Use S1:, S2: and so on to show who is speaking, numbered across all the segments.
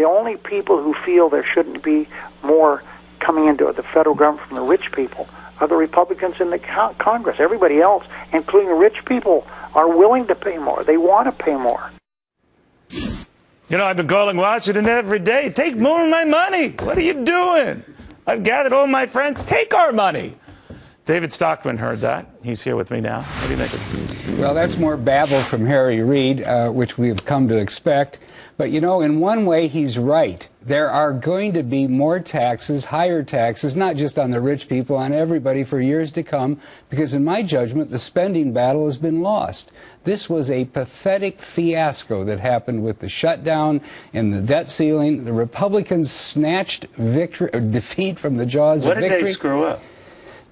S1: the only people who feel there shouldn't be more coming into the federal government from the rich people are the Republicans in the Congress. Everybody else, including the rich people, are willing to pay more. They want to pay more.
S2: You know, I've been calling Washington every day. Take more of my money. What are you doing? I've gathered all my friends. Take our money. David Stockman heard that. He's here with me now. What do you think of this?
S3: Well, that's more babble from Harry Reid, which we have come to expect. But, you know, in one way, he's right. There are going to be more taxes, higher taxes, not just on the rich people, on everybody for years to come, because in my judgment, the spending battle has been lost. This was a pathetic fiasco that happened with the shutdown and the debt ceiling. The Republicans snatched defeat from the jaws of victory.
S2: What did they screw up?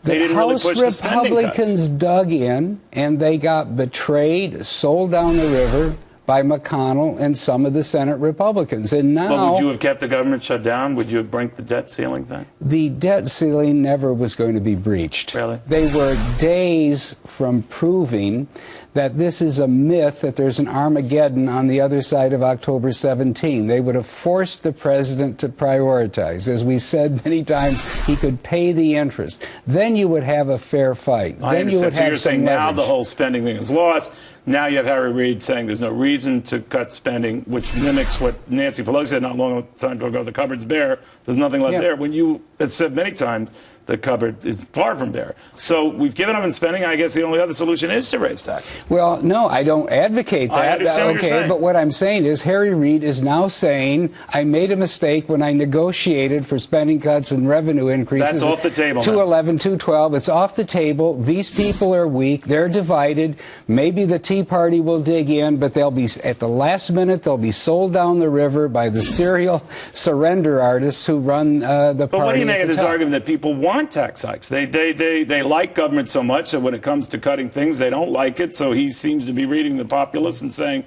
S3: The House Republicans dug in, and they got betrayed, sold down the river by McConnell and some of the Senate Republicans. And now,
S2: but would you have kept the government shut down? Would you have broken the debt ceiling thing?
S3: The debt ceiling never was going to be breached.
S2: Really?
S3: They were days from proving that this is a myth, that there's an Armageddon on the other side of October 17. They would have forced the president to prioritize. As we said many times, he could pay the interest. Then you would have a fair fight. Then you would have some leverage. So you're saying now the whole spending thing is lost.
S2: Now you have Harry Reid saying there's no reason to cut spending, which mimics what Nancy Pelosi said not long time ago. The cupboard's bare. There's nothing left there. When you have said many times, the cupboard is far from bare. So we've given up on spending. I guess the only other solution is to raise taxes.
S3: Well, no, I don't advocate that.
S2: I understand what you're saying.
S3: But what I'm saying is Harry Reid is now saying, I made a mistake when I negotiated for spending cuts and revenue increases.
S2: That's off the table.
S3: 211, 212. It's off the table. These people are weak. They're divided. Maybe the Tea Party will dig in, but they'll be, at the last minute, they'll be sold down the river by the serial surrender artists who run the party.
S2: But what do you make of this argument that people want tax hikes? They like government so much that when it comes to cutting things, they don't like it. So he seems to be reading the populace and saying,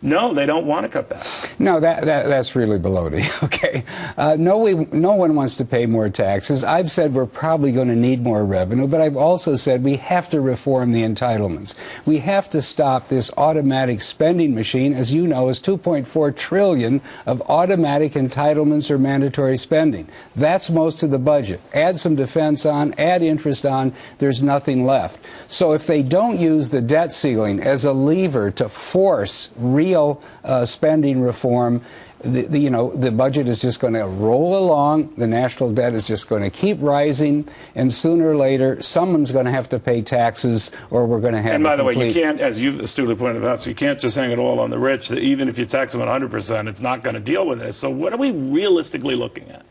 S2: no, they don't want to cut back.
S3: No, that's really baloney. Okay, no one wants to pay more taxes. I've said we're probably going to need more revenue, but I've also said we have to reform the entitlements. We have to stop this automatic spending machine. As you know, is $2.4 trillion of automatic entitlements or mandatory spending. That's most of the budget. Add some defense on, add interest on, there's nothing left. So if they don't use the debt ceiling as a lever to force real spending reform, the budget is just going to roll along. The national debt is just going to keep rising, and sooner or later, someone's going to have to pay taxes, or we're going to have.
S2: And by the way, you can't, as you've astutely pointed out, so you can't just hang it all on the rich. That even if you tax them at 100%, it's not going to deal with this. So, what are we realistically looking at?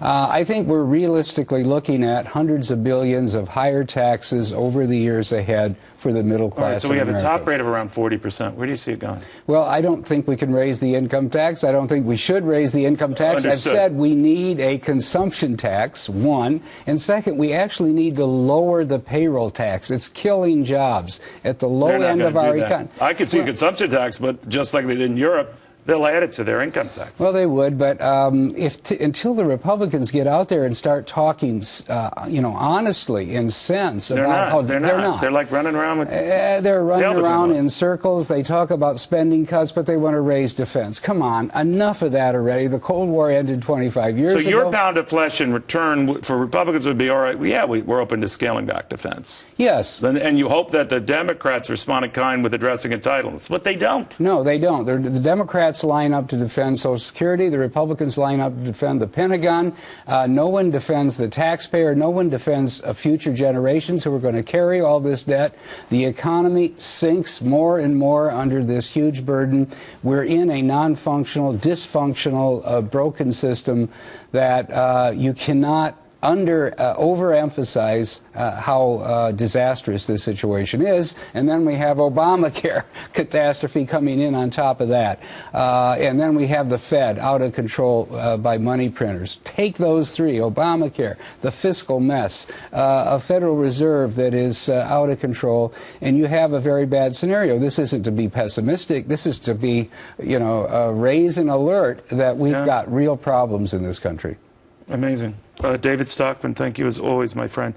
S3: I think we're realistically looking at hundreds of billions of higher taxes over the years ahead for the middle class.
S2: All right, so we have a top rate of around 40%. Where do you see it going?
S3: Well, I don't think we can raise the income tax. I don't think we should raise the income tax.
S2: Understood.
S3: I've said we need a consumption tax, one. And second, we actually need to lower the payroll tax. It's killing jobs at the low end of our economy.
S2: I could see a consumption tax, but just like they did in Europe, they'll add it to their income tax.
S3: Well, they would, but until the Republicans get out there and start talking, honestly, in sense about how
S2: they're not. They're like running around with.
S3: They're running around in circles. They talk about spending cuts, but they want to raise defense. Come on, enough of that already. The Cold War ended 25 years ago.
S2: So your pound of flesh in return for Republicans would be all right. Well, yeah, we're open to scaling back defense.
S3: Yes,
S2: and you hope that the Democrats respond in kind with addressing entitlements, but they don't.
S3: No, they don't. The Democrats line up to defend Social Security. The Republicans line up to defend the Pentagon. No one defends the taxpayer. No one defends future generations who are going to carry all this debt. The economy sinks more and more under this huge burden. We're in a non-functional, dysfunctional, broken system that you cannot overemphasize how disastrous this situation is, and then we have Obamacare catastrophe coming in on top of that, and then we have the Fed out of control by money printers. Take those three: Obamacare, the fiscal mess, a Federal Reserve that is out of control, and you have a very bad scenario. This isn't to be pessimistic. This is to be, raise an alert that we've got real problems in this country.
S2: Amazing. David Stockman, thank you as always, my friend.